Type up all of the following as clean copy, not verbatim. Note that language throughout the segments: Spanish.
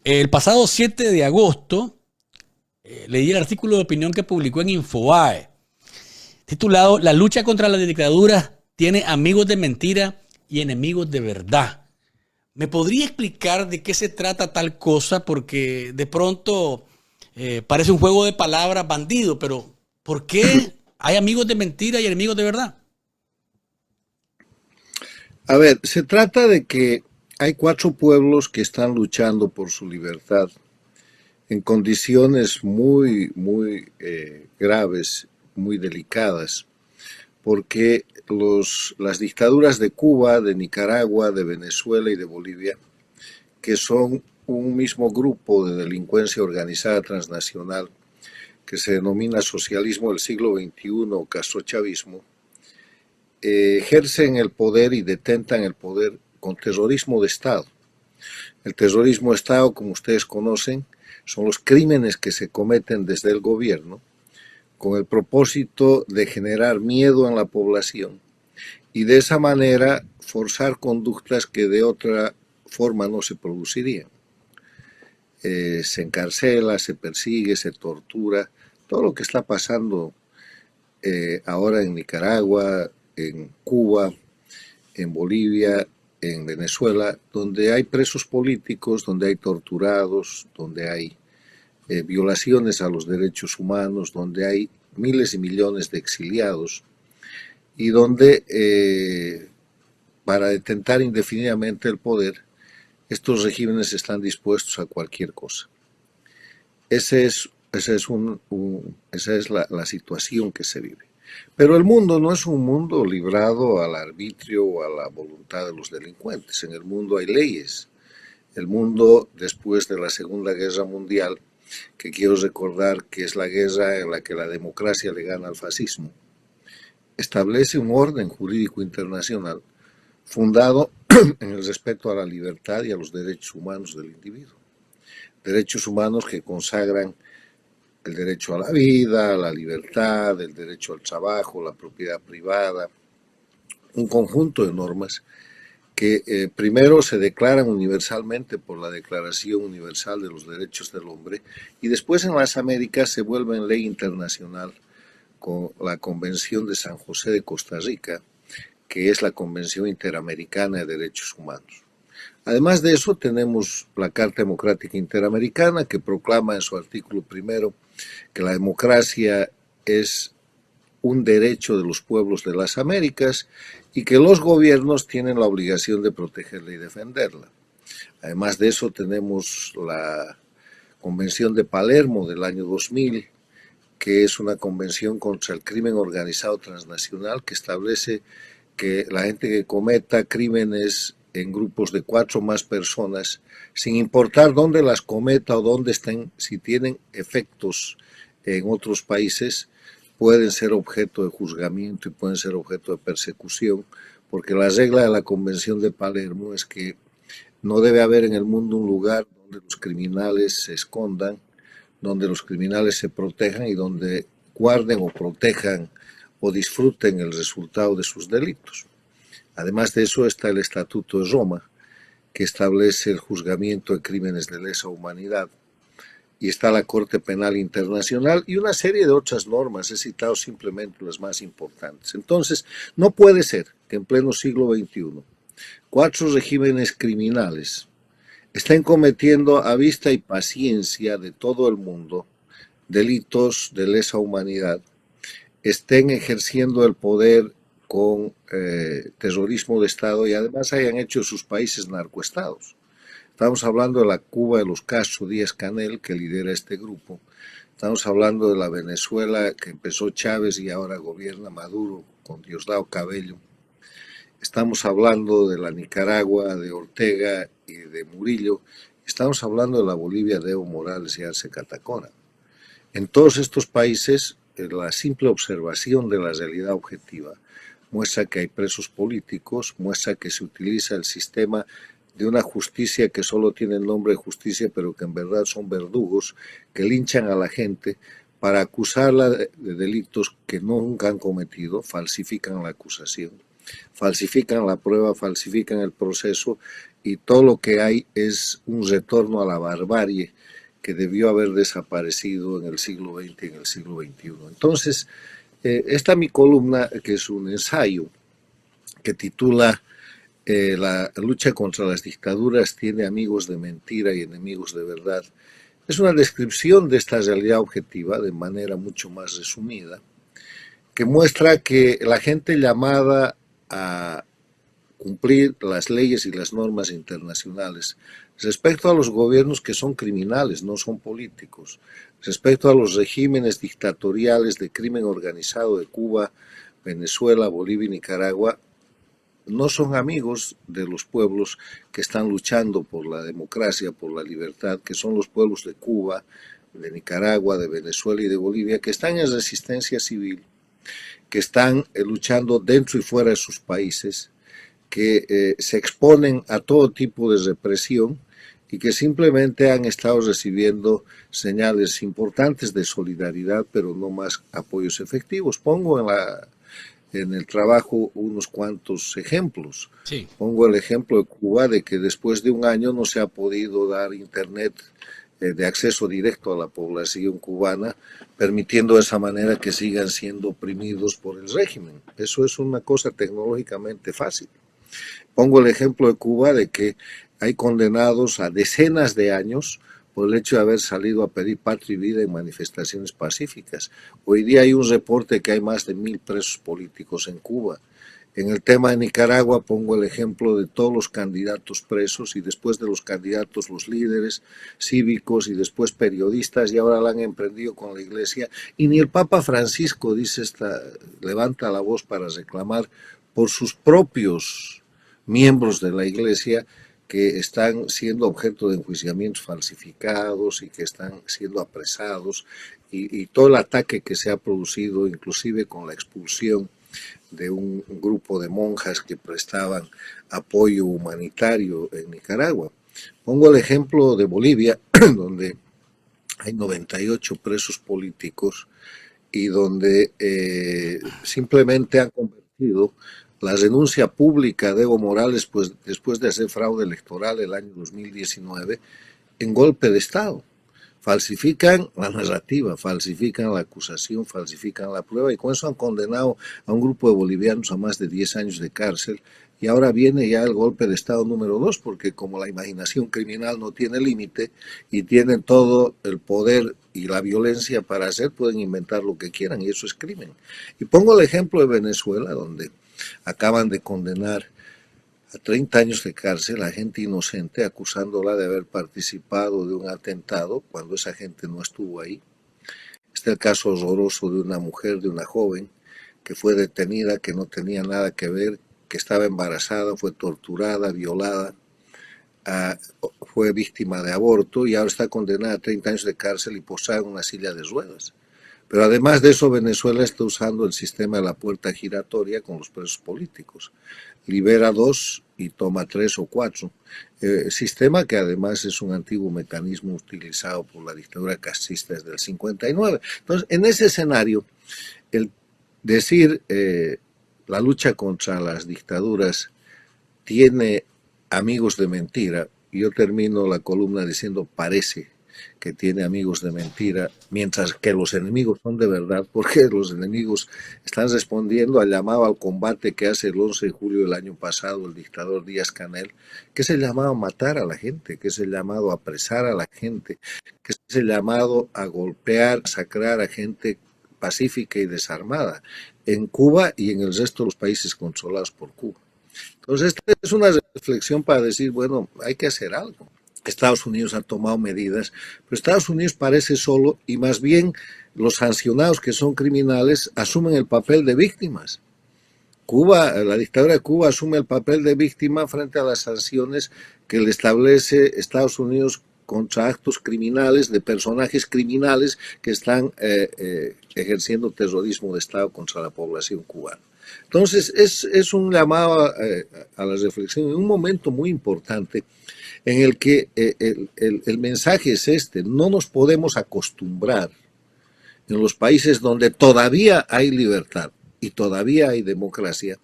El pasado 7 de agosto leí el artículo de opinión que publicó en Infobae, titulado La lucha contra la dictadura tiene amigos de mentira y enemigos de verdad. ¿Me podría explicar de qué se trata tal cosa? Porque de pronto parece un juego de palabras bandido, pero ¿por qué hay amigos de mentira y enemigos de verdad? A ver, se trata de que hay cuatro pueblos que están luchando por su libertad en condiciones muy graves, muy delicadas, porque las dictaduras de Cuba, de Nicaragua, de Venezuela y de Bolivia, que son un mismo grupo de delincuencia organizada transnacional que se denomina socialismo del siglo XXI o castrochavismo, ejercen el poder y detentan el poder con terrorismo de Estado. El terrorismo de Estado, como ustedes conocen, son los crímenes que se cometen desde el gobierno con el propósito de generar miedo en la población y de esa manera forzar conductas que de otra forma no se producirían. Se encarcela, se persigue, se tortura, todo lo que está pasando ahora en Nicaragua, en Cuba, en Bolivia, en Venezuela, donde hay presos políticos, donde hay torturados, donde hay violaciones a los derechos humanos, donde hay miles y millones de exiliados y donde para detentar indefinidamente el poder, estos regímenes están dispuestos a cualquier cosa. Esa es la situación que se vive. Pero el mundo no es un mundo librado al arbitrio o a la voluntad de los delincuentes. En el mundo hay leyes. El mundo, después de la Segunda Guerra Mundial, que quiero recordar que es la guerra en la que la democracia le gana al fascismo, establece un orden jurídico internacional fundado en el respeto a la libertad y a los derechos humanos del individuo. Derechos humanos que consagran el derecho a la vida, a la libertad, el derecho al trabajo, la propiedad privada, un conjunto de normas que primero se declaran universalmente por la Declaración Universal de los Derechos del Hombre y después en las Américas se vuelven ley internacional con la Convención de San José de Costa Rica, que es la Convención Interamericana de Derechos Humanos. Además de eso, tenemos la Carta Democrática Interamericana, que proclama en su artículo primero que la democracia es un derecho de los pueblos de las Américas y que los gobiernos tienen la obligación de protegerla y defenderla. Además de eso, tenemos la Convención de Palermo del año 2000, que es una convención contra el crimen organizado transnacional que establece que la gente que cometa crímenes en grupos de 4 o más personas, sin importar dónde las cometa o dónde estén, si tienen efectos en otros países, pueden ser objeto de juzgamiento y pueden ser objeto de persecución, porque la regla de la Convención de Palermo es que no debe haber en el mundo un lugar donde los criminales se escondan, donde los criminales se protejan y donde guarden o protejan o disfruten el resultado de sus delitos. Además de eso está el Estatuto de Roma, que establece el juzgamiento de crímenes de lesa humanidad, y está la Corte Penal Internacional y una serie de otras normas, he citado simplemente las más importantes. Entonces, no puede ser que en pleno siglo XXI 4 regímenes criminales estén cometiendo a vista y paciencia de todo el mundo delitos de lesa humanidad, estén ejerciendo el poder con terrorismo de Estado y además hayan hecho sus países narcoestados. Estamos hablando de la Cuba de los Castro Díaz-Canel, que lidera este grupo. Estamos hablando de la Venezuela que empezó Chávez y ahora gobierna Maduro con Diosdado Cabello. Estamos hablando de la Nicaragua de Ortega y de Murillo. Estamos hablando de la Bolivia de Evo Morales y Arce Catacora. En todos estos países, la simple observación de la realidad objetiva muestra que hay presos políticos, muestra que se utiliza el sistema de una justicia que solo tiene el nombre de justicia, pero que en verdad son verdugos que linchan a la gente para acusarla de delitos que nunca han cometido, falsifican la acusación falsifican la prueba, falsifican el proceso y todo lo que hay es un retorno a la barbarie que debió haber desaparecido en el siglo XX y en el siglo XXI. Entonces, esta mi columna, que es un ensayo que titula La lucha contra las dictaduras tiene amigos de mentira y enemigos de verdad, es una descripción de esta realidad objetiva de manera mucho más resumida, que muestra que la gente llamada a cumplir las leyes y las normas internacionales respecto a los gobiernos que son criminales, no son políticos, respecto a los regímenes dictatoriales de crimen organizado de Cuba, Venezuela, Bolivia y Nicaragua, no son amigos de los pueblos que están luchando por la democracia, por la libertad, que son los pueblos de Cuba, de Nicaragua, de Venezuela y de Bolivia, que están en resistencia civil, que están luchando dentro y fuera de sus países, que se exponen a todo tipo de represión y que simplemente han estado recibiendo señales importantes de solidaridad, pero no más apoyos efectivos. Pongo en el trabajo unos cuantos ejemplos. Sí. Pongo el ejemplo de Cuba, de que después de un año no se ha podido dar internet de acceso directo a la población cubana, permitiendo de esa manera que sigan siendo oprimidos por el régimen. Eso es una cosa tecnológicamente fácil. Pongo el ejemplo de Cuba, de que hay condenados a decenas de años por el hecho de haber salido a pedir patria y vida en manifestaciones pacíficas. Hoy día hay un reporte que hay más de 1000 presos políticos en Cuba. En el tema de Nicaragua pongo el ejemplo de todos los candidatos presos y después de los candidatos los líderes cívicos y después periodistas, y ahora la han emprendido con la Iglesia, y ni el Papa Francisco levanta la voz para reclamar por sus propios miembros de la Iglesia que están siendo objeto de enjuiciamientos falsificados y que están siendo apresados, y todo el ataque que se ha producido, inclusive con la expulsión de un grupo de monjas que prestaban apoyo humanitario en Nicaragua. Pongo el ejemplo de Bolivia, donde hay 98 presos políticos y donde simplemente han convertido la renuncia pública de Evo Morales, pues, después de hacer fraude electoral el año 2019, en golpe de Estado. Falsifican la narrativa, falsifican la acusación, falsifican la prueba, y con eso han condenado a un grupo de bolivianos a más de 10 años de cárcel. Y ahora viene ya el golpe de Estado número 2, porque como la imaginación criminal no tiene límite y tienen todo el poder y la violencia para hacer, pueden inventar lo que quieran, y eso es crimen. Y pongo el ejemplo de Venezuela, donde acaban de condenar a 30 años de cárcel a gente inocente, acusándola de haber participado de un atentado cuando esa gente no estuvo ahí. Está el caso horroroso de una mujer, de una joven, que fue detenida, que no tenía nada que ver, que estaba embarazada, fue torturada, violada, fue víctima de aborto y ahora está condenada a 30 años de cárcel y posada en una silla de ruedas. Pero además de eso, Venezuela está usando el sistema de la puerta giratoria con los presos políticos. Libera 2 y toma 3 o 4. Sistema que además es un antiguo mecanismo utilizado por la dictadura castrista desde el 59. Entonces, en ese escenario, el decir la lucha contra las dictaduras tiene amigos de mentira, yo termino la columna diciendo parece que tiene amigos de mentira, mientras que los enemigos son de verdad, porque los enemigos están respondiendo al llamado al combate que hace el 11 de julio del año pasado el dictador Díaz-Canel, que es el llamado a matar a la gente, que es el llamado a apresar a la gente, que es el llamado a golpear, masacrar a gente pacífica y desarmada en Cuba y en el resto de los países controlados por Cuba. Entonces, esta es una reflexión para decir, bueno, hay que hacer algo. Estados Unidos ha tomado medidas, pero Estados Unidos parece solo, y más bien los sancionados, que son criminales, asumen el papel de víctimas. Cuba, la dictadura de Cuba asume el papel de víctima frente a las sanciones que le establece Estados Unidos contra actos criminales de personajes criminales que están ejerciendo terrorismo de Estado contra la población cubana. Entonces, es un llamado a la reflexión en un momento muy importante en el que el mensaje es este: no nos podemos acostumbrar en los países donde todavía hay libertad y todavía hay democracia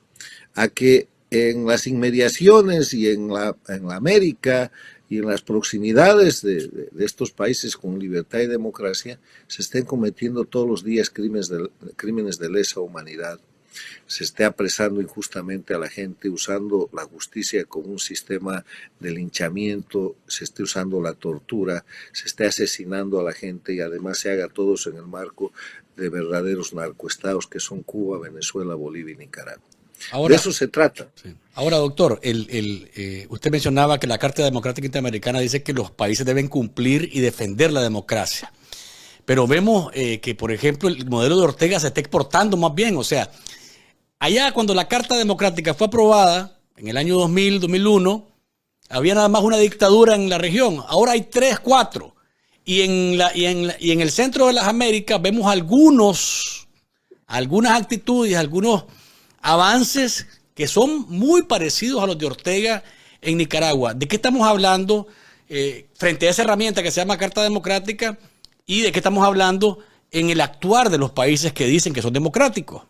a que en las inmediaciones y en la América y en las proximidades de estos países con libertad y democracia se estén cometiendo todos los días crímenes de lesa humanidad, se esté apresando injustamente a la gente, usando la justicia como un sistema de linchamiento, se esté usando la tortura, se esté asesinando a la gente y además se haga todo en el marco de verdaderos narcoestados que son Cuba, Venezuela, Bolivia y Nicaragua. Ahora, de eso se trata. sí. Ahora, doctor, usted mencionaba que la Carta Democrática Interamericana dice que los países deben cumplir y defender la democracia. Pero vemos que, por ejemplo, el modelo de Ortega se está exportando más bien. O sea, allá cuando la Carta Democrática fue aprobada, en el año 2000, 2001, había nada más una dictadura en la región. Ahora hay 3, 4. Y en el centro de las Américas vemos algunas actitudes, algunos avances que son muy parecidos a los de Ortega en Nicaragua. ¿De qué estamos hablando frente a esa herramienta que se llama Carta Democrática y de qué estamos hablando en el actuar de los países que dicen que son democráticos?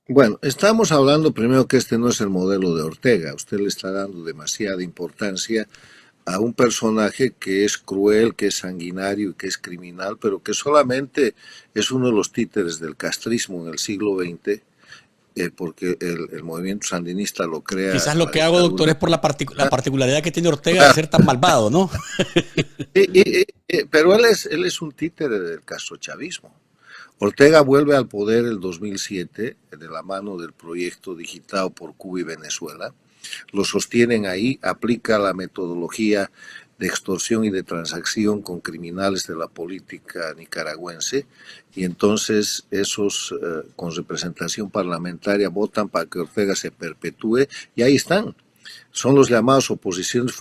Bueno, estamos hablando primero que este no es el modelo de Ortega. Usted le está dando demasiada importancia a un personaje que es cruel, que es sanguinario y que es criminal, pero que solamente es uno de los títeres del castrismo en el siglo XX, porque el movimiento sandinista lo crea. Quizás lo que hago, doctor, es por la particularidad que tiene Ortega de ser tan malvado, ¿no? Pero él es un títere del castrochavismo. Ortega vuelve al poder el 2007 de la mano del proyecto digitado por Cuba y Venezuela. Lo sostienen ahí, aplica la metodología de extorsión y de transacción con criminales de la política nicaragüense y entonces esos con representación parlamentaria votan para que Ortega se perpetúe y ahí están. Son los llamados opositores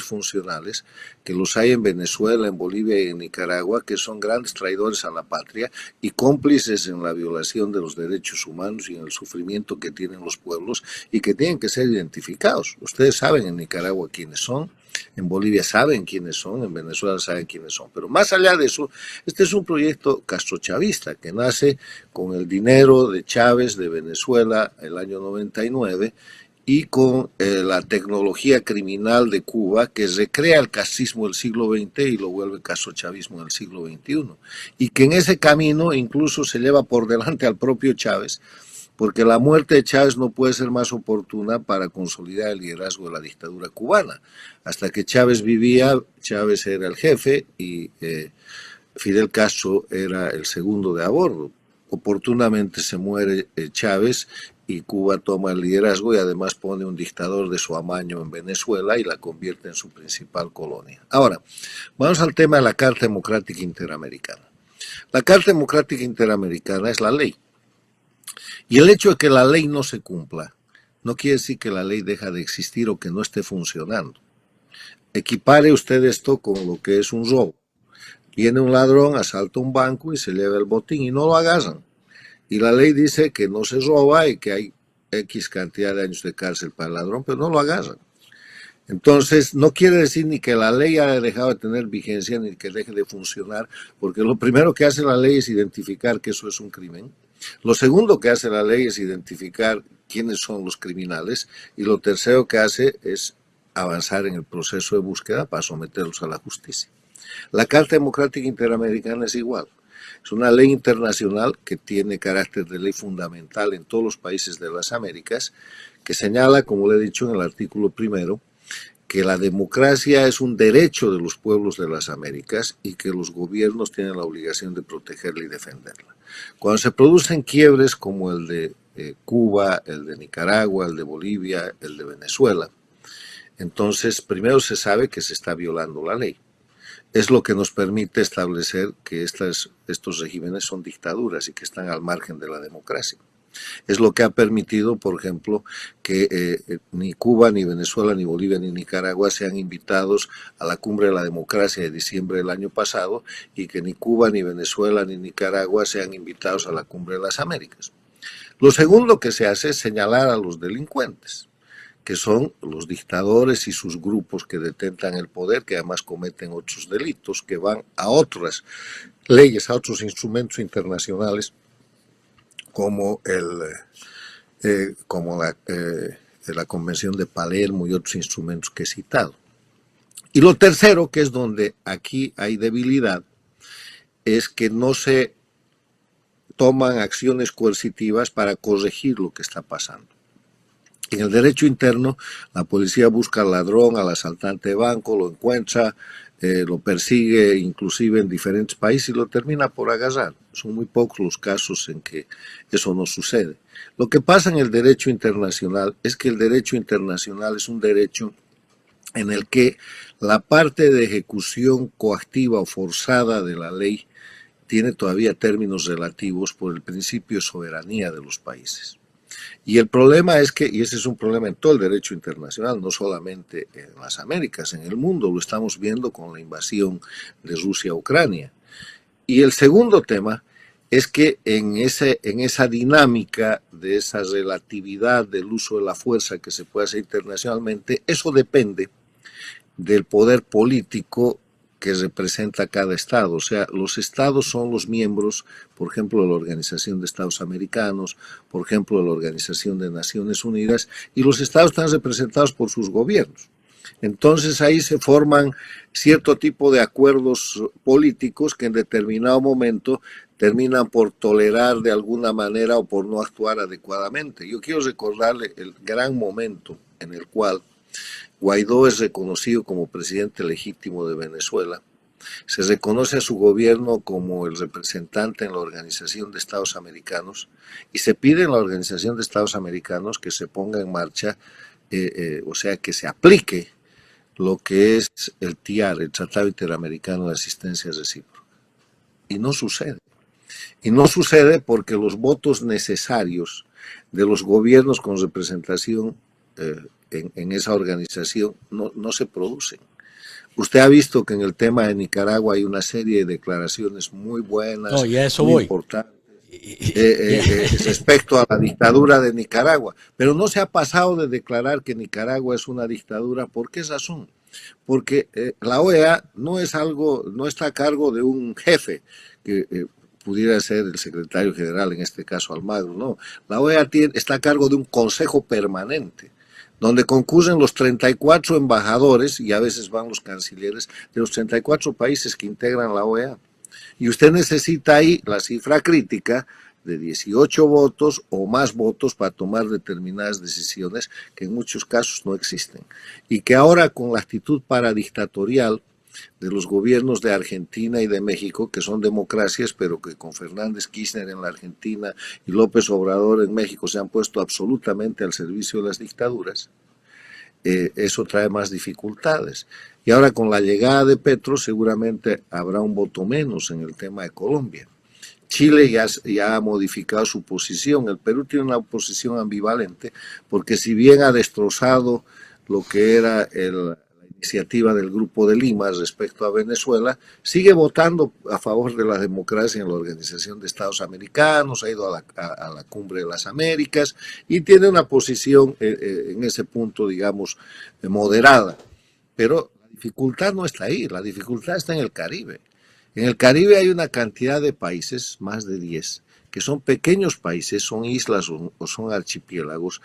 funcionales, que los hay en Venezuela, en Bolivia y en Nicaragua, que son grandes traidores a la patria y cómplices en la violación de los derechos humanos y en el sufrimiento que tienen los pueblos y que tienen que ser identificados. Ustedes saben en Nicaragua quiénes son, en Bolivia saben quiénes son, en Venezuela saben quiénes son. Pero más allá de eso, este es un proyecto castrochavista que nace con el dinero de Chávez de Venezuela el año 99 y con la tecnología criminal de Cuba que recrea el castrismo del siglo XX y lo vuelve castrochavismo del siglo XXI. Y que en ese camino incluso se lleva por delante al propio Chávez, porque la muerte de Chávez no puede ser más oportuna para consolidar el liderazgo de la dictadura cubana. Hasta que Chávez vivía, Chávez era el jefe y Fidel Castro era el segundo de a bordo. Oportunamente se muere Chávez y Cuba toma el liderazgo y además pone un dictador de su amaño en Venezuela y la convierte en su principal colonia. Ahora, vamos al tema de la Carta Democrática Interamericana. La Carta Democrática Interamericana es la ley. Y el hecho de que la ley no se cumpla no quiere decir que la ley deja de existir o que no esté funcionando. Equipare usted esto con lo que es un robo. Viene un ladrón, asalta un banco y se lleva el botín y no lo agarran. Y la ley dice que no se roba y que hay X cantidad de años de cárcel para el ladrón, pero no lo agarran. Entonces, no quiere decir ni que la ley haya dejado de tener vigencia ni que deje de funcionar, porque lo primero que hace la ley es identificar que eso es un crimen. Lo segundo que hace la ley es identificar quiénes son los criminales. Y lo tercero que hace es avanzar en el proceso de búsqueda para someterlos a la justicia. La Carta Democrática Interamericana es igual. Es una ley internacional que tiene carácter de ley fundamental en todos los países de las Américas, que señala, como le he dicho en el artículo primero, que la democracia es un derecho de los pueblos de las Américas y que los gobiernos tienen la obligación de protegerla y defenderla. Cuando se producen quiebres como el de Cuba, el de Nicaragua, el de Bolivia, el de Venezuela, entonces primero se sabe que se está violando la ley. Es lo que nos permite establecer que estos regímenes son dictaduras y que están al margen de la democracia. Es lo que ha permitido, por ejemplo, que ni Cuba, ni Venezuela, ni Bolivia, ni Nicaragua sean invitados a la Cumbre de la Democracia de diciembre del año pasado y que ni Cuba, ni Venezuela, ni Nicaragua sean invitados a la Cumbre de las Américas. Lo segundo que se hace es señalar a los delincuentes, que son los dictadores y sus grupos que detentan el poder, que además cometen otros delitos, que van a otras leyes, a otros instrumentos internacionales, como como la Convención de Palermo y otros instrumentos que he citado. Y lo tercero, que es donde aquí hay debilidad, es que no se toman acciones coercitivas para corregir lo que está pasando. En el derecho interno, la policía busca al ladrón, al asaltante de banco, lo encuentra, lo persigue inclusive en diferentes países y lo termina por agarrar. Son muy pocos los casos en que eso no sucede. Lo que pasa en el derecho internacional es que el derecho internacional es un derecho en el que la parte de ejecución coactiva o forzada de la ley tiene todavía términos relativos por el principio de soberanía de los países. Y el problema es que, y ese es un problema en todo el derecho internacional, no solamente en las Américas, en el mundo, lo estamos viendo con la invasión de Rusia a Ucrania. Y el segundo tema es que en esa dinámica de esa relatividad del uso de la fuerza que se puede hacer internacionalmente, eso depende del poder político que representa cada Estado. O sea, los Estados son los miembros, por ejemplo, de la Organización de Estados Americanos, por ejemplo, de la Organización de Naciones Unidas, y los Estados están representados por sus gobiernos. Entonces ahí se forman cierto tipo de acuerdos políticos que en determinado momento terminan por tolerar de alguna manera o por no actuar adecuadamente. Yo quiero recordarle el gran momento en el cual Guaidó es reconocido como presidente legítimo de Venezuela. Se reconoce a su gobierno como el representante en la Organización de Estados Americanos y se pide en la Organización de Estados Americanos que se ponga en marcha, o sea, que se aplique lo que es el TIAR, el Tratado Interamericano de Asistencia Recíproca. Y no sucede. Y no sucede porque los votos necesarios de los gobiernos con representación en esa organización no se producen. Usted ha visto que en el tema de Nicaragua hay una serie de declaraciones muy buenas, No, ya eso muy voy. importantes respecto a la dictadura de Nicaragua, pero no se ha pasado de declarar que Nicaragua es una dictadura. ¿Por qué razón? Porque la OEA no está a cargo de un jefe que pudiera ser el secretario general, en este caso Almagro, no. La OEA está a cargo de un consejo permanente, donde concurren los 34 embajadores, y a veces van los cancilleres, de los 34 países que integran la OEA. Y usted necesita ahí la cifra crítica de 18 votos o más votos para tomar determinadas decisiones que en muchos casos no existen. Y que ahora con la actitud paradictatorial de los gobiernos de Argentina y de México, que son democracias, pero que con Fernández Kirchner en la Argentina y López Obrador en México se han puesto absolutamente al servicio de las dictaduras, eso trae más dificultades. Y ahora con la llegada de Petro seguramente habrá un voto menos en el tema de Colombia. Chile ya ha modificado su posición. El Perú tiene una posición ambivalente porque si bien ha destrozado lo que era la iniciativa del Grupo de Lima respecto a Venezuela, sigue votando a favor de la democracia en la Organización de Estados Americanos, ha ido a la Cumbre de las Américas y tiene una posición en ese punto, digamos, moderada. Pero la dificultad no está ahí, la dificultad está en el Caribe. En el Caribe hay una cantidad de países, más de 10, que son pequeños países, son islas o son archipiélagos,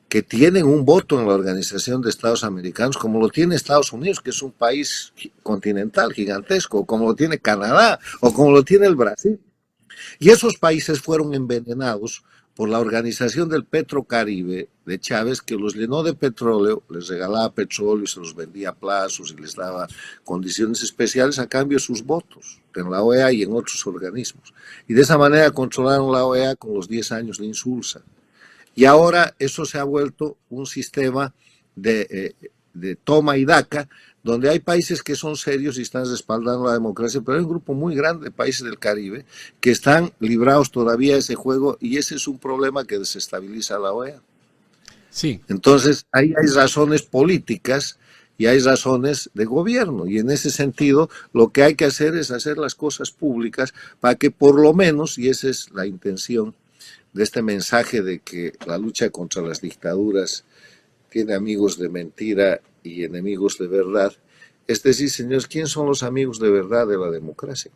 que tienen un voto en la Organización de Estados Americanos, como lo tiene Estados Unidos, que es un país continental, gigantesco, como lo tiene Canadá, o como lo tiene el Brasil. Y esos países fueron envenenados por la Organización del Petrocaribe de Chávez, que los llenó de petróleo, les regalaba petróleo, se los vendía a plazos y les daba condiciones especiales a cambio de sus votos en la OEA y en otros organismos. Y de esa manera controlaron la OEA con los 10 años de Insulsa. Y ahora eso se ha vuelto un sistema de toma y daca, donde hay países que son serios y están respaldando la democracia, pero hay un grupo muy grande de países del Caribe que están librados todavía de ese juego y ese es un problema que desestabiliza a la OEA. Sí. Entonces, ahí hay razones políticas y hay razones de gobierno y en ese sentido lo que hay que hacer es hacer las cosas públicas para que por lo menos, y esa es la intención de este mensaje de que la lucha contra las dictaduras tiene amigos de mentira y enemigos de verdad. Es decir, señores, ¿quién son los amigos de verdad de la democracia?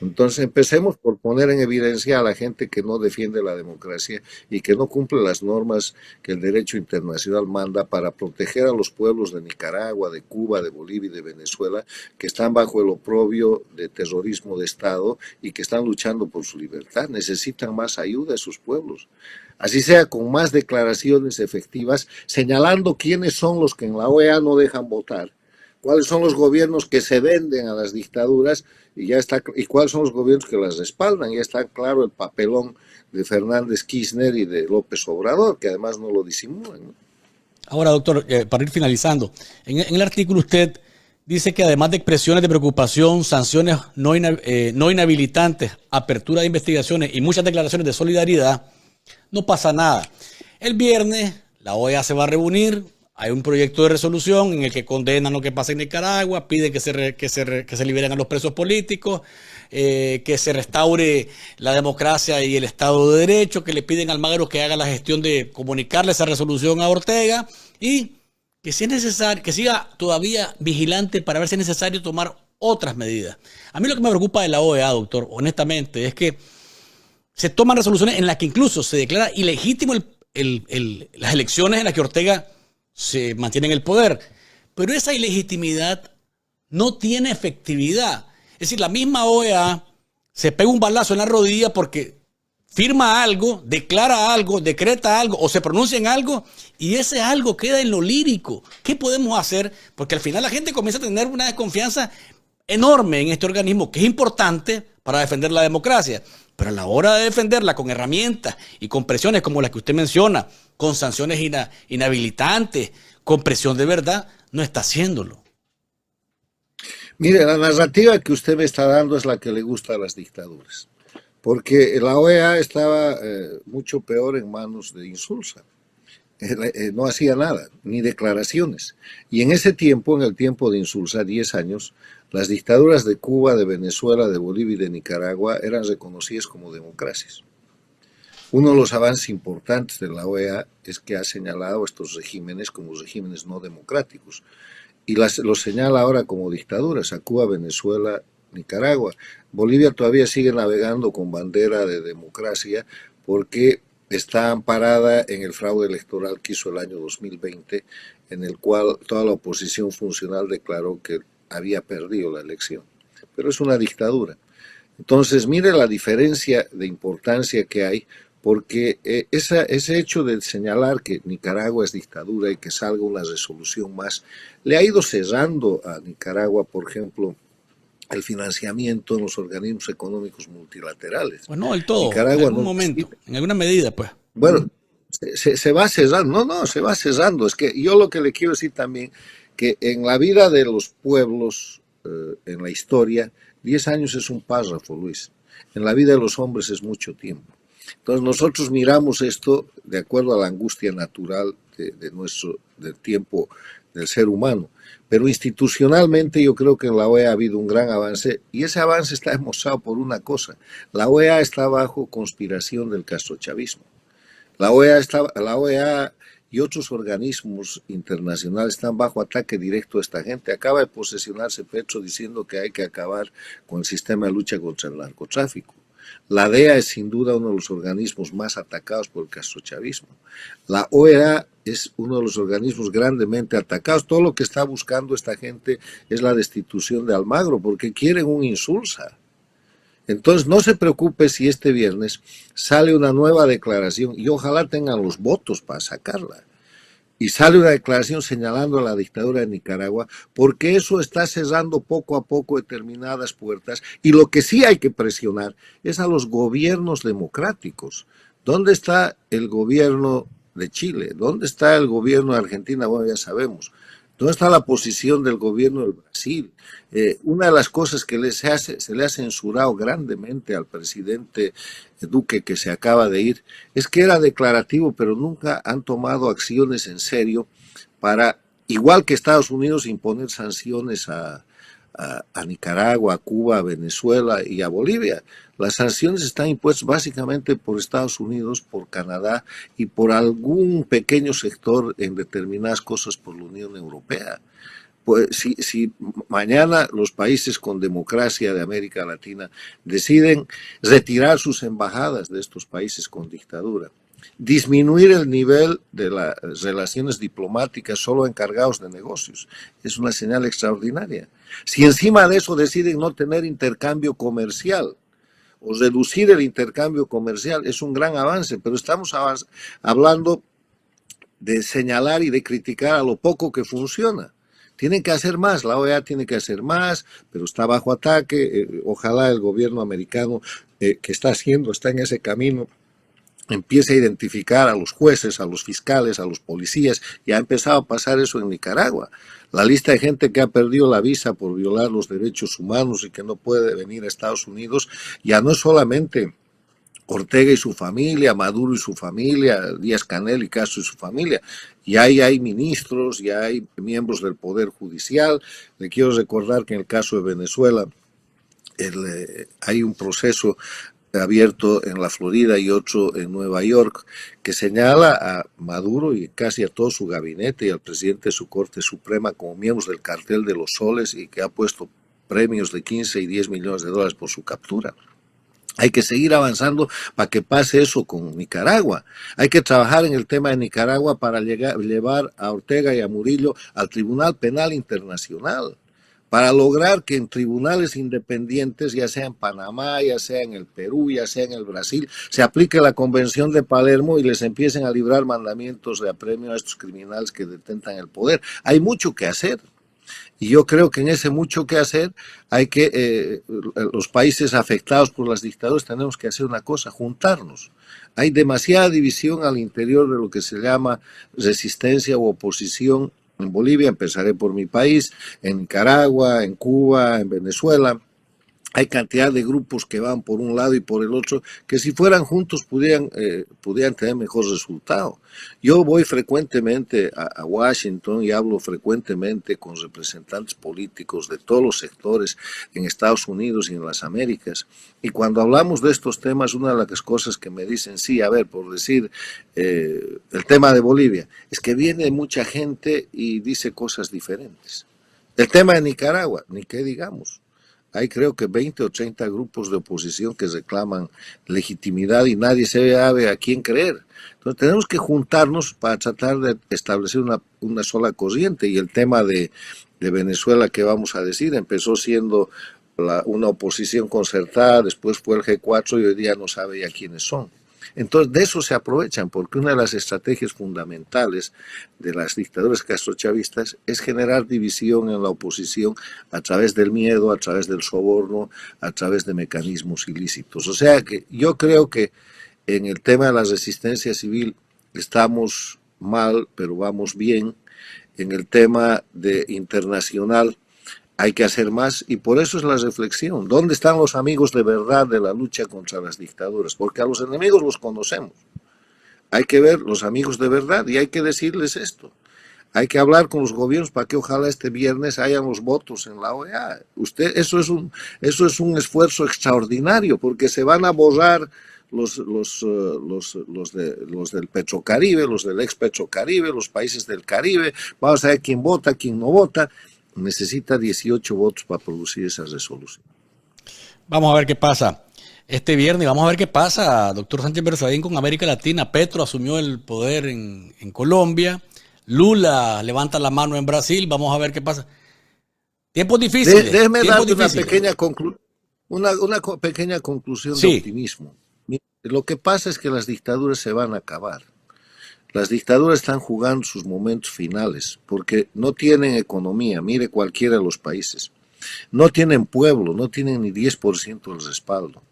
Entonces empecemos por poner en evidencia a la gente que no defiende la democracia y que no cumple las normas que el derecho internacional manda para proteger a los pueblos de Nicaragua, de Cuba, de Bolivia y de Venezuela, que están bajo el oprobio de terrorismo de Estado y que están luchando por su libertad. Necesitan más ayuda a esos pueblos. Así sea con más declaraciones efectivas, señalando quiénes son los que en la OEA no dejan votar, cuáles son los gobiernos que se venden a las dictaduras y ya está, y cuáles son los gobiernos que las respaldan. Ya está claro el papelón de Fernández Kirchner y de López Obrador, que además no lo disimulan, ¿no? Ahora, doctor, para ir finalizando, en el artículo usted dice que además de expresiones de preocupación, sanciones no inhabilitantes, apertura de investigaciones y muchas declaraciones de solidaridad, no pasa nada. El viernes la OEA se va a reunir, hay un proyecto de resolución en el que condenan lo que pasa en Nicaragua, piden que se liberen a los presos políticos, que se restaure la democracia y el Estado de Derecho, que le piden a Almagro que haga la gestión de comunicarle esa resolución a Ortega y que si es necesario, que siga todavía vigilante para ver si es necesario tomar otras medidas. A mí lo que me preocupa de la OEA, doctor, honestamente, es que se toman resoluciones en las que incluso se declara ilegítimo las elecciones en las que Ortega se mantiene en el poder. Pero esa ilegitimidad no tiene efectividad. Es decir, la misma OEA se pega un balazo en la rodilla porque firma algo, declara algo, decreta algo o se pronuncia en algo y ese algo queda en lo lírico. ¿Qué podemos hacer? Porque al final la gente comienza a tener una desconfianza enorme en este organismo que es importante para defender la democracia. Pero a la hora de defenderla con herramientas y con presiones como las que usted menciona, con sanciones inhabilitantes, con presión de verdad, no está haciéndolo. Mire, la narrativa que usted me está dando es la que le gusta a las dictaduras, porque la OEA estaba mucho peor en manos de Insulza. No hacía nada, ni declaraciones. Y en ese tiempo, en el tiempo de Insulza, 10 años, las dictaduras de Cuba, de Venezuela, de Bolivia y de Nicaragua eran reconocidas como democracias. Uno de los avances importantes de la OEA es que ha señalado estos regímenes como regímenes no democráticos y los señala ahora como dictaduras, a Cuba, Venezuela, Nicaragua. Bolivia todavía sigue navegando con bandera de democracia porque está amparada en el fraude electoral que hizo el año 2020, en el cual toda la oposición funcional declaró que había perdido la elección. Pero es una dictadura. Entonces, mire la diferencia de importancia que hay, porque ese hecho de señalar que Nicaragua es dictadura y que salga una resolución más, le ha ido cerrando a Nicaragua, por ejemplo, el financiamiento en los organismos económicos multilaterales. Pues no del todo, en Nicaragua algún no momento, necesita. en alguna medida, pues. Bueno, se va cerrando, no, se va cerrando. Es que yo lo que le quiero decir también, que en la vida de los pueblos, en la historia, 10 años es un párrafo, Luis. En la vida de los hombres es mucho tiempo. Entonces nosotros miramos esto de acuerdo a la angustia natural del tiempo del ser humano. Pero institucionalmente yo creo que en la OEA ha habido un gran avance y ese avance está demostrado por una cosa. La OEA está bajo conspiración del castrochavismo. La OEA y otros organismos internacionales están bajo ataque directo a esta gente. Acaba de posesionarse Petro diciendo que hay que acabar con el sistema de lucha contra el narcotráfico. La DEA es sin duda uno de los organismos más atacados por el castrochavismo. La OEA es uno de los organismos grandemente atacados. Todo lo que está buscando esta gente es la destitución de Almagro, porque quieren un Insulza. Entonces no se preocupe si este viernes sale una nueva declaración y ojalá tengan los votos para sacarla. Y sale una declaración señalando a la dictadura de Nicaragua, porque eso está cerrando poco a poco determinadas puertas. Y lo que sí hay que presionar es a los gobiernos democráticos. ¿Dónde está el gobierno de Chile? ¿Dónde está el gobierno de Argentina? Bueno, ya sabemos. ¿Dónde está la posición del gobierno del Brasil? Una de las cosas que se le ha censurado grandemente al presidente Duque, que se acaba de ir, es que era declarativo, pero nunca han tomado acciones en serio para, igual que Estados Unidos, imponer sanciones a Nicaragua, a Cuba, a Venezuela y a Bolivia. Las sanciones están impuestas básicamente por Estados Unidos, por Canadá y por algún pequeño sector en determinadas cosas por la Unión Europea. pues, si mañana los países con democracia de América Latina deciden retirar sus embajadas de estos países con dictadura, disminuir el nivel de las relaciones diplomáticas solo encargados de negocios, es una señal extraordinaria. Si encima de eso deciden no tener intercambio comercial o reducir el intercambio comercial, es un gran avance, pero estamos hablando de señalar y de criticar a lo poco que funciona. Tienen que hacer más, la OEA tiene que hacer más, pero está bajo ataque. Ojalá el gobierno americano que está haciendo, está en ese camino, empiece a identificar a los jueces, a los fiscales, a los policías. Ya ha empezado a pasar eso en Nicaragua. La lista de gente que ha perdido la visa por violar los derechos humanos y que no puede venir a Estados Unidos, ya no es solamente Ortega y su familia, Maduro y su familia, Díaz-Canel y Castro y su familia. Ya hay ministros, ya hay miembros del Poder Judicial. Le quiero recordar que en el caso de Venezuela hay un proceso abierto en la Florida y otro en Nueva York que señala a Maduro y casi a todo su gabinete y al presidente de su Corte Suprema como miembros del cartel de los soles y que ha puesto premios de 15 y 10 millones de dólares por su captura. Hay que seguir avanzando para que pase eso con Nicaragua. Hay que trabajar en el tema de Nicaragua para llevar a Ortega y a Murillo al Tribunal Penal Internacional, para lograr que en tribunales independientes, ya sea en Panamá, ya sea en el Perú, ya sea en el Brasil, se aplique la Convención de Palermo y les empiecen a librar mandamientos de apremio a estos criminales que detentan el poder. Hay mucho que hacer. Y yo creo que en ese mucho que hacer hay que, los países afectados por las dictaduras tenemos que hacer una cosa, juntarnos. Hay demasiada división al interior de lo que se llama resistencia u oposición en Bolivia, empezaré por mi país, en Nicaragua, en Cuba, en Venezuela. Hay cantidad de grupos que van por un lado y por el otro, que si fueran juntos pudieran tener mejor resultado. Yo voy frecuentemente a Washington y hablo frecuentemente con representantes políticos de todos los sectores en Estados Unidos y en las Américas. Y cuando hablamos de estos temas, una de las cosas que me dicen, sí, a ver, por decir el tema de Bolivia, es que viene mucha gente y dice cosas diferentes. El tema de Nicaragua, ni qué digamos. Hay creo que 20 o 30 grupos de oposición que reclaman legitimidad y nadie sabe a quién creer. Entonces tenemos que juntarnos para tratar de establecer una sola corriente. Y el tema de Venezuela, ¿qué vamos a decir? Empezó siendo una oposición concertada, después fue el G4 y hoy día no sabe ya quiénes son. Entonces, de eso se aprovechan, porque una de las estrategias fundamentales de las dictaduras castrochavistas es generar división en la oposición a través del miedo, a través del soborno, a través de mecanismos ilícitos. O sea que yo creo que en el tema de la resistencia civil estamos mal, pero vamos bien. En el tema de internacional hay que hacer más y por eso es la reflexión. ¿Dónde están los amigos de verdad de la lucha contra las dictaduras? Porque a los enemigos los conocemos. Hay que ver los amigos de verdad y hay que decirles esto. Hay que hablar con los gobiernos para que ojalá este viernes hayan los votos en la OEA. Eso es un esfuerzo extraordinario porque se van a borrar los del Petrocaribe, los del ex Petrocaribe, los países del Caribe. Vamos a ver quién vota, quién no vota. Necesita 18 votos para producir esa resolución. Vamos a ver qué pasa este viernes. Vamos a ver qué pasa, doctor Sánchez Berzaín, con América Latina. Petro asumió el poder en Colombia. Lula levanta la mano en Brasil. Vamos a ver qué pasa. Tiempos difíciles. Déjeme darle una pequeña conclusión de optimismo. Lo que pasa es que las dictaduras se van a acabar. Las dictaduras están jugando sus momentos finales porque no tienen economía, mire cualquiera de los países. No tienen pueblo, no tienen ni 10% del respaldo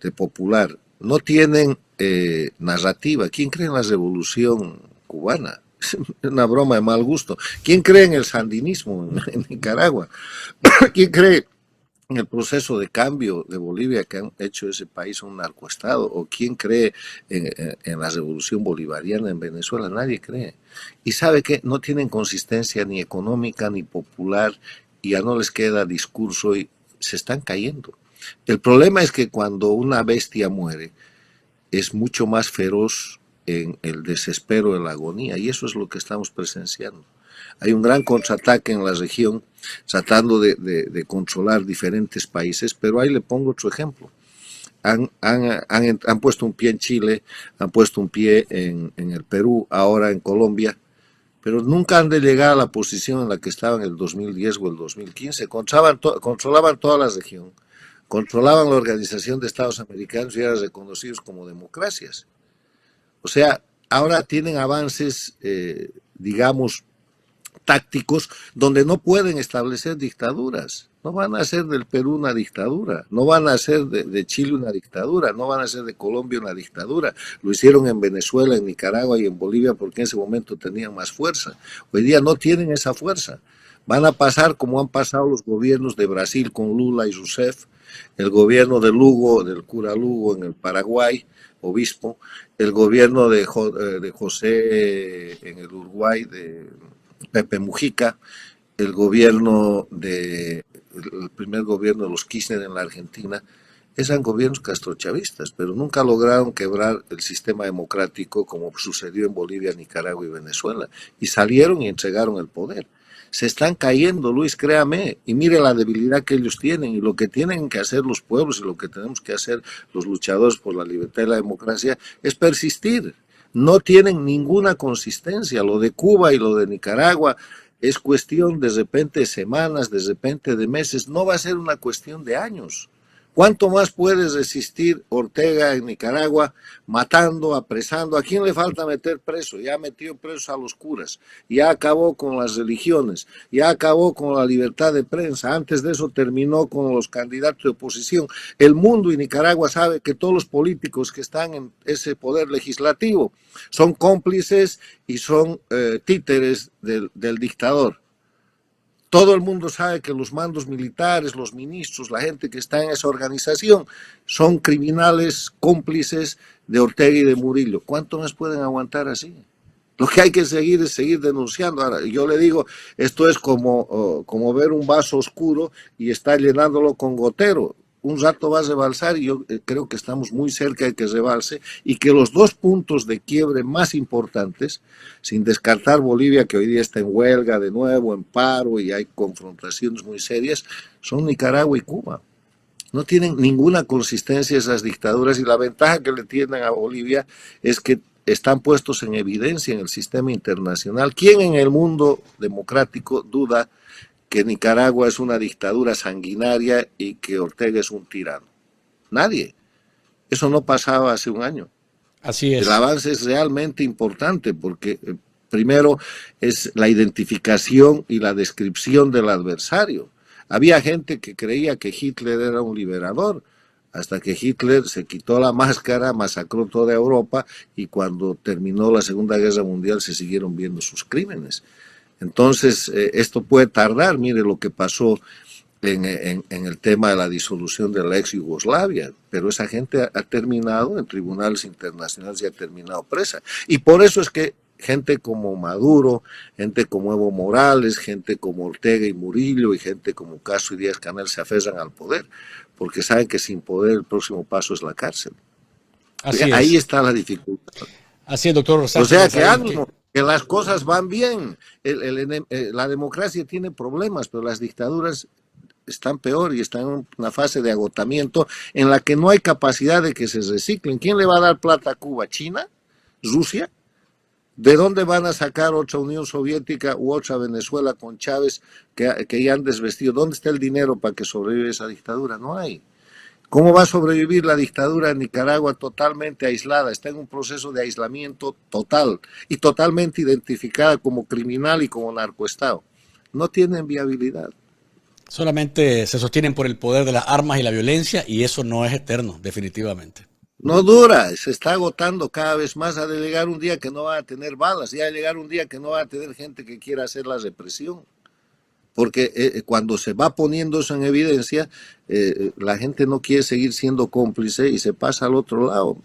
de popular. No tienen narrativa. ¿Quién cree en la revolución cubana? Es una broma de mal gusto. ¿Quién cree en el sandinismo en Nicaragua? ¿Quién cree en el proceso de cambio de Bolivia que han hecho ese país un narcoestado? ¿O quién cree en la revolución bolivariana en Venezuela? Nadie cree. Y sabe que no tienen consistencia ni económica ni popular y ya no les queda discurso y se están cayendo. El problema es que cuando una bestia muere es mucho más feroz en el desespero, en la agonía, y eso es lo que estamos presenciando. Hay un gran contraataque en la región tratando de controlar diferentes países, pero ahí le pongo otro ejemplo. Han puesto un pie en Chile, han puesto un pie en el Perú, ahora en Colombia, pero nunca han de llegar a la posición en la que estaban en el 2010 o el 2015. Controlaban toda la región, controlaban la Organización de Estados Americanos y eran reconocidos como democracias. O sea, ahora tienen avances, digamos, tácticos donde no pueden establecer dictaduras. No van a hacer del Perú una dictadura, no van a hacer de Chile una dictadura, no van a hacer de Colombia una dictadura. Lo hicieron en Venezuela, en Nicaragua y en Bolivia porque en ese momento tenían más fuerza. Hoy día no tienen esa fuerza. Van a pasar como han pasado los gobiernos de Brasil con Lula y Rousseff, el gobierno de Lugo, del cura Lugo en el Paraguay, obispo, el gobierno de José en el Uruguay, de Pepe Mujica, el gobierno el primer gobierno de los Kirchner en la Argentina, eran gobiernos castrochavistas, pero nunca lograron quebrar el sistema democrático como sucedió en Bolivia, Nicaragua y Venezuela, y salieron y entregaron el poder. Se están cayendo, Luis, créame, y mire la debilidad que ellos tienen, y lo que tienen que hacer los pueblos y lo que tenemos que hacer los luchadores por la libertad y la democracia es persistir. No tienen ninguna consistencia. Lo de Cuba y lo de Nicaragua es cuestión de repente de semanas, de repente de meses, no va a ser una cuestión de años. ¿Cuánto más puede resistir Ortega en Nicaragua matando, apresando? ¿A quién le falta meter preso? Ya metió presos a los curas, ya acabó con las religiones, ya acabó con la libertad de prensa. Antes de eso terminó con los candidatos de oposición. El mundo y Nicaragua sabe que todos los políticos que están en ese poder legislativo son cómplices y son títeres del dictador. Todo el mundo sabe que los mandos militares, los ministros, la gente que está en esa organización son criminales cómplices de Ortega y de Murillo. ¿Cuánto más pueden aguantar así? Lo que hay que seguir es seguir denunciando. Ahora, yo le digo, esto es como ver un vaso oscuro y estar llenándolo con gotero. Un rato va a rebalsar y yo creo que estamos muy cerca de que rebalse y que los dos puntos de quiebre más importantes, sin descartar Bolivia, que hoy día está en huelga de nuevo, en paro y hay confrontaciones muy serias, son Nicaragua y Cuba. No tienen ninguna consistencia esas dictaduras y la ventaja que le tienen a Bolivia es que están puestos en evidencia en el sistema internacional. ¿Quién en el mundo democrático duda que Nicaragua es una dictadura sanguinaria y que Ortega es un tirano? Nadie. Eso no pasaba hace un año. Así es. El avance es realmente importante porque primero es la identificación y la descripción del adversario. Había gente que creía que Hitler era un liberador, hasta que Hitler se quitó la máscara, masacró toda Europa y cuando terminó la Segunda Guerra Mundial se siguieron viendo sus crímenes. Entonces, esto puede tardar. Mire lo que pasó en el tema de la disolución de la ex Yugoslavia, pero esa gente ha terminado en tribunales internacionales y ha terminado presa. Y por eso es que gente como Maduro, gente como Evo Morales, gente como Ortega y Murillo y gente como Castro y Díaz-Canel se aferran al poder, porque saben que sin poder el próximo paso es la cárcel. Así Ahí es. está la dificultad. Así es, doctor O Sánchez. sea, que ánimo, que las cosas van bien. La democracia tiene problemas, pero las dictaduras están peor y están en una fase de agotamiento en la que no hay capacidad de que se reciclen. ¿Quién le va a dar plata a Cuba? ¿China? ¿Rusia? ¿De dónde van a sacar otra Unión Soviética u otra Venezuela con Chávez que ya han desvestido? ¿Dónde está el dinero para que sobreviva esa dictadura? No hay. ¿Cómo va a sobrevivir la dictadura en Nicaragua totalmente aislada? Está en un proceso de aislamiento total y totalmente identificada como criminal y como narcoestado. No tienen viabilidad. Solamente se sostienen por el poder de las armas y la violencia y eso no es eterno, definitivamente. No dura, se está agotando cada vez más. A llegar un día que no va a tener balas, y a llegar un día que no va a tener gente que quiera hacer la represión. Porque cuando se va poniendo eso en evidencia, la gente no quiere seguir siendo cómplice y se pasa al otro lado.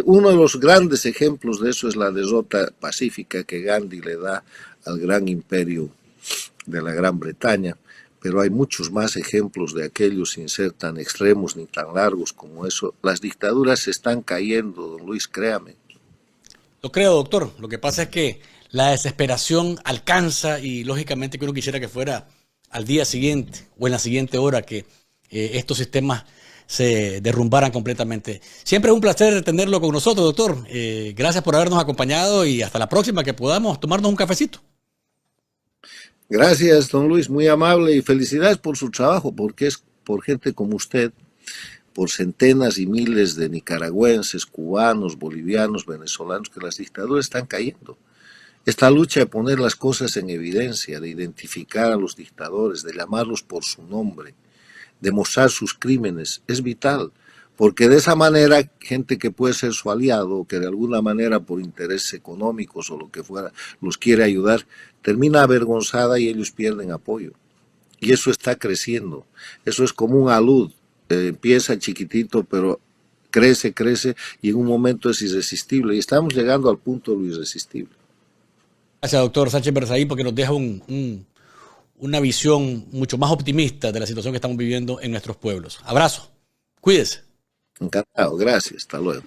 Uno de los grandes ejemplos de eso es la derrota pacífica que Gandhi le da al gran imperio de la Gran Bretaña, pero hay muchos más ejemplos de aquellos sin ser tan extremos ni tan largos como eso. Las dictaduras se están cayendo, don Luis, créame. Lo creo, doctor. Lo que pasa es que la desesperación alcanza y lógicamente que uno quisiera que fuera al día siguiente o en la siguiente hora que estos sistemas se derrumbaran completamente. Siempre es un placer tenerlo con nosotros, doctor. Gracias por habernos acompañado y hasta la próxima que podamos tomarnos un cafecito. Gracias, don Luis, muy amable y felicidades por su trabajo, porque es por gente como usted, por centenas y miles de nicaragüenses, cubanos, bolivianos, venezolanos, que las dictaduras están cayendo. Esta lucha de poner las cosas en evidencia, de identificar a los dictadores, de llamarlos por su nombre, de mostrar sus crímenes, es vital, porque de esa manera gente que puede ser su aliado, o que de alguna manera por intereses económicos o lo que fuera los quiere ayudar, termina avergonzada y ellos pierden apoyo. Y eso está creciendo, eso es como un alud, empieza chiquitito pero crece, crece y en un momento es irresistible y estamos llegando al punto de lo irresistible. Gracias, doctor Sánchez Berzaí, porque nos deja una visión mucho más optimista de la situación que estamos viviendo en nuestros pueblos. Abrazo, cuídese. Encantado, gracias, hasta luego.